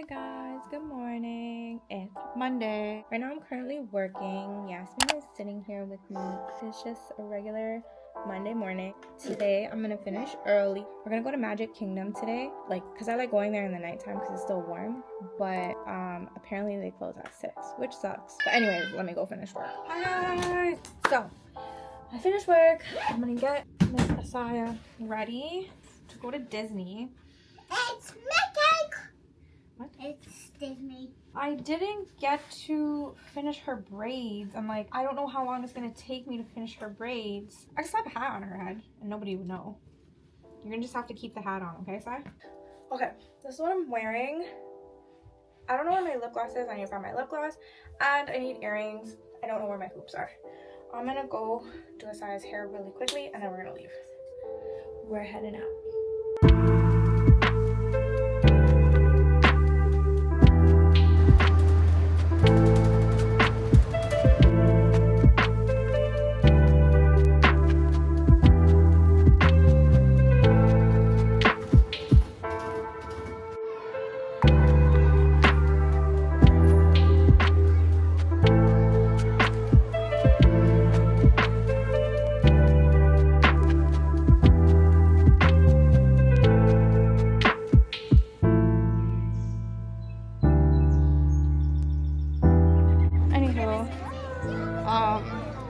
Hi guys, good morning. It's Monday. Right now I'm currently working. Yasmin is sitting here with me. It's just a regular Monday morning. Today I'm gonna finish early. We're gonna go to Magic Kingdom today, because I like going there in the nighttime because it's still warm. But apparently they close at 6, which sucks. But anyways, let me go finish work. Hi guys. So I finished work. I'm gonna get Miss Asaya ready to go to Disney. It's Mickey. What? It's Disney. I didn't get to finish her braids. I don't know how long it's gonna take me to finish her braids. I just have a hat on her head and nobody would know. You're gonna just have to keep the hat on, okay, Sai? Okay, this is what I'm wearing. I don't know where my lip gloss is. I need to find my lip gloss. And I need earrings. I don't know where my hoops are. I'm gonna go do Asai's hair really quickly and then we're gonna leave. We're heading out.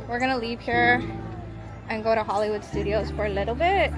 We're gonna leave here and go to Hollywood Studios for a little bit.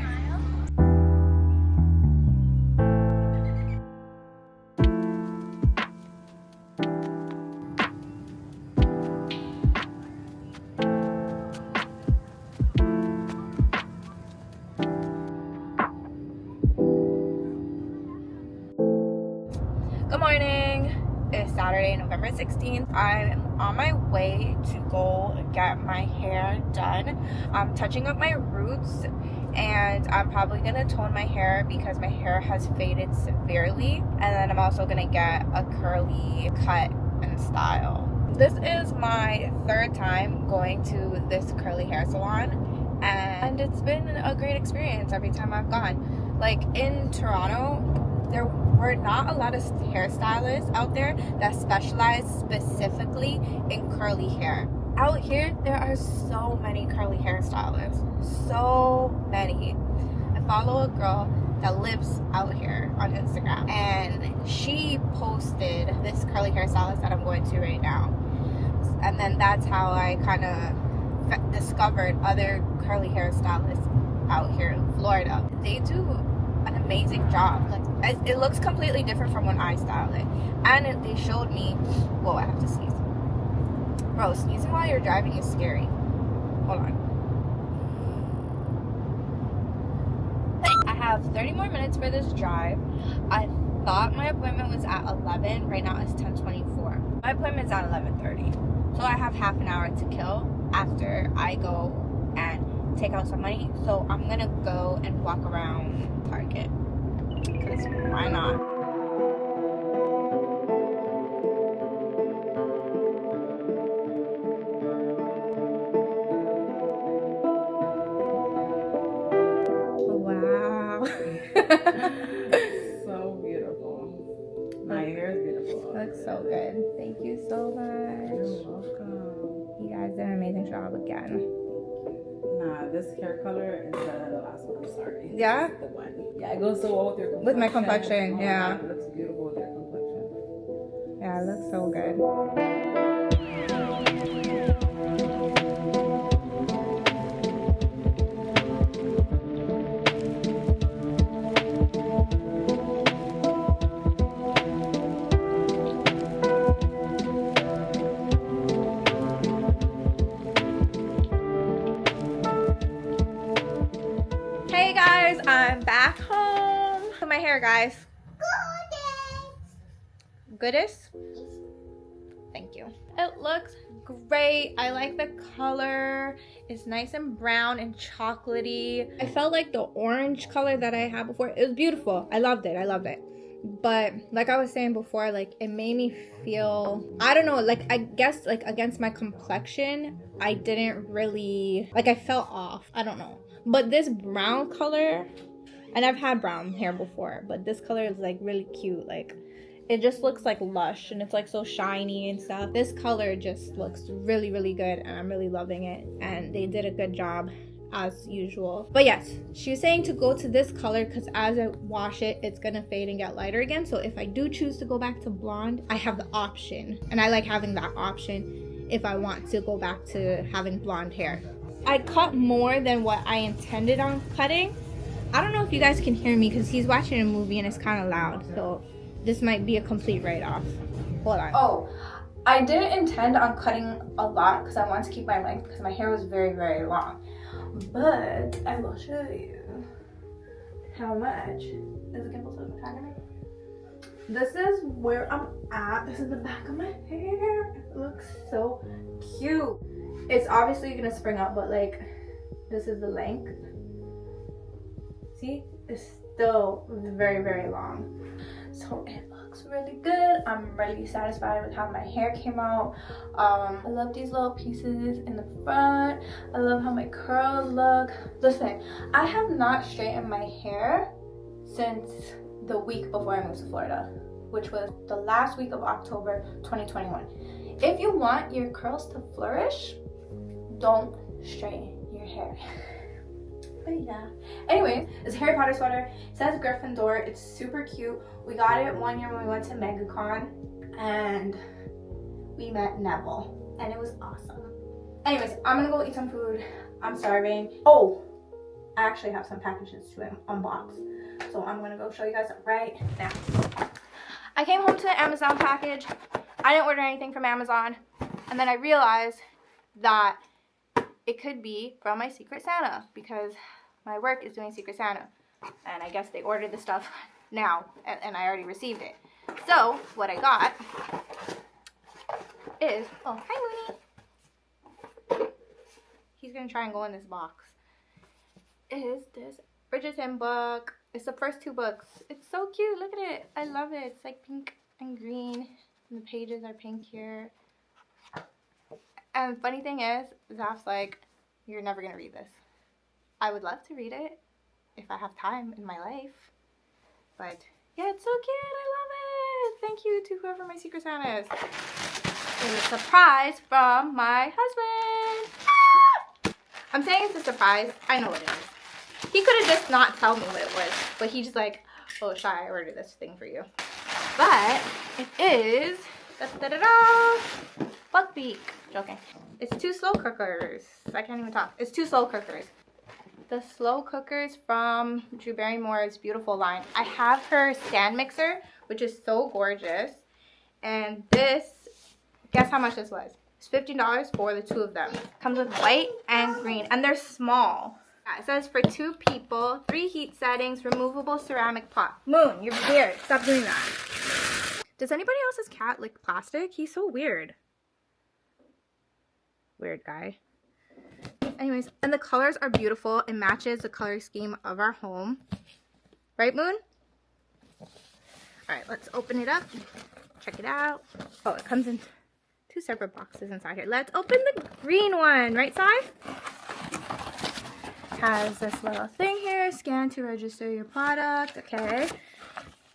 Good morning. It's Saturday, November 16th. I'm on my way to go get my hair done. I'm touching up my roots and I'm probably gonna tone my hair because my hair has faded severely, and then I'm also gonna get a curly cut and style. This is my third time going to this curly hair salon and it's been a great experience every time I've gone. Like in Toronto, there were not a lot of hairstylists out there that specialize specifically in curly hair. Out here, there are so many curly hairstylists. So many. I follow a girl that lives out here on Instagram, and she posted this curly hairstylist that I'm going to right now. And then that's how I kind of discovered other curly hairstylists out here in Florida. They do an amazing job. It looks completely different from when I style it, and they showed me. Whoa, I have to sneeze. Bro, sneezing while you're driving is scary. Hold on. I have 30 more minutes for this drive. I thought my appointment was at 11. Right now it's 10:24. My appointment's at 11:30, so I have half an hour to kill after I go and take out some money. So I'm gonna go and walk around Target, because why not? Wow. So beautiful. My hair is beautiful. Looks so good. Thank you so much. You're welcome. You guys did an amazing job again. Nah, this hair color is the last one. I'm sorry. Yeah? This is the one. Yeah, it goes so well with your complexion. With my complexion, Oh, yeah. It looks beautiful with your complexion. Yeah, it looks so good. Hey guys, I'm back home. Look at my hair, guys. Goodness? Thank you. It looks great. I like the color. It's nice and brown and chocolatey. I felt like the orange color that I had before. It was beautiful. I loved it. But like I was saying before, it made me feel, I don't know, I guess against my complexion, I didn't really, I felt off. I don't know. But this brown color, and I've had brown hair before, but this color is really cute. it just looks like lush and it's like so shiny and stuff. This color just looks really, really good and I'm really loving it. And they did a good job as usual. But yes, she was saying to go to this color because as I wash it, it's gonna fade and get lighter again. So if I do choose to go back to blonde, I have the option. And I like having that option if I want to go back to having blonde hair. I cut more than what I intended on cutting. I don't know if you guys can hear me because he's watching a movie and it's kind of loud. So this might be a complete write-off. Hold on. Oh, I didn't intend on cutting a lot because I wanted to keep my length because my hair was very, very long. But I will show you how much. Is the gimbal so attacking me? This is where I'm at. This is the back of my hair. It looks so cute. It's obviously gonna spring up, but like this is the length. See, it's still very, very long. So it looks really good. I'm really satisfied with how my hair came out. I love these little pieces in the front. I love how my curls look. Listen, I have not straightened my hair since the week before I moved to Florida, which was the last week of October 2021. If you want your curls to flourish, don't straighten your hair. But yeah. Anyways, it's a Harry Potter sweater. It says Gryffindor. It's super cute. We got it one year when we went to MegaCon and we met Neville and it was awesome. Anyways, I'm gonna go eat some food. I'm starving. Oh, I actually have some packages to unbox. So I'm gonna go show you guys right now. I came home to an Amazon package. I didn't order anything from Amazon. And then I realized that it could be from my Secret Santa because my work is doing Secret Santa. And I guess they ordered the stuff now and I already received it. So what I got is, oh, hi Mooney. He's gonna try and go in this box. Is this Bridgerton book. It's the first 2 books. It's so cute, look at it. I love it. It's like pink and green and the pages are pink here. And the funny thing is, Zaf's like, you're never gonna read this. I would love to read it if I have time in my life. But yeah, it's so cute. I love it. Thank you to whoever my Secret Santa is. It was a surprise from my husband. Ah! I'm saying it's a surprise. I know what it is. He could have just not told me what it was, but he just like, oh, Shy, I ordered this thing for you. But it is Buckbeak. Joking. It's 2 slow cookers. I can't even talk. It's 2 slow cookers. The slow cookers from Drew Barrymore's beautiful line. I have her stand mixer, which is so gorgeous. And this, guess how much this was? It's $15 for the 2 of them. Comes with white and green, and they're small. Yeah, it says for 2 people, 3 heat settings, removable ceramic pot. Moon, you're weird. Stop doing that. Does anybody else's cat lick plastic? He's so weird. Weird guy. Anyways, and the colors are beautiful. It matches the color scheme of our home. Right, Moon? Alright, let's open it up. Check it out. Oh, it comes in 2 separate boxes inside here. Let's open the green one. Right side? Has this little thing here. Scan to register your product. Okay.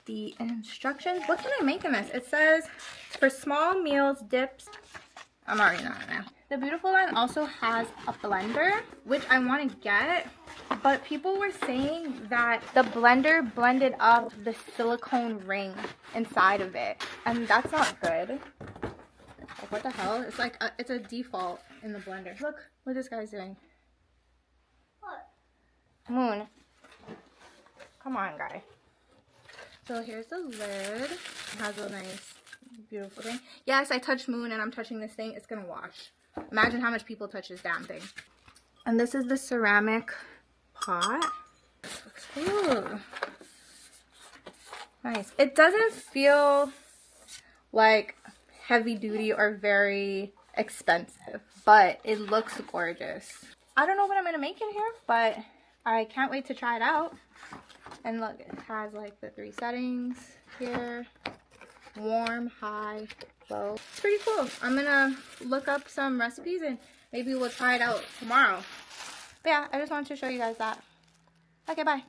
The instructions. What can I make in this? It says for small meals, dips. I'm already not now. The beautiful line also has a blender, which I want to get, but people were saying that the blender blended up the silicone ring inside of it, and that's not good. Like, what the hell? It's like it's a default in the blender. Look what this guy's doing. What? Moon. Come on, guy. So here's the lid. It has a nice, beautiful thing. Yes, I touched Moon and I'm touching this thing. It's gonna wash. Imagine how much people touch this damn thing. And this is the ceramic pot. Ooh. Nice. It doesn't feel like heavy duty or very expensive, but it looks gorgeous. I don't know what I'm gonna make in here, but I can't wait to try it out. And look, it has like the 3 settings here. Warm, high, low. It's pretty cool. I'm gonna look up some recipes and maybe we'll try it out tomorrow. But yeah, I just wanted to show you guys that. Okay, bye.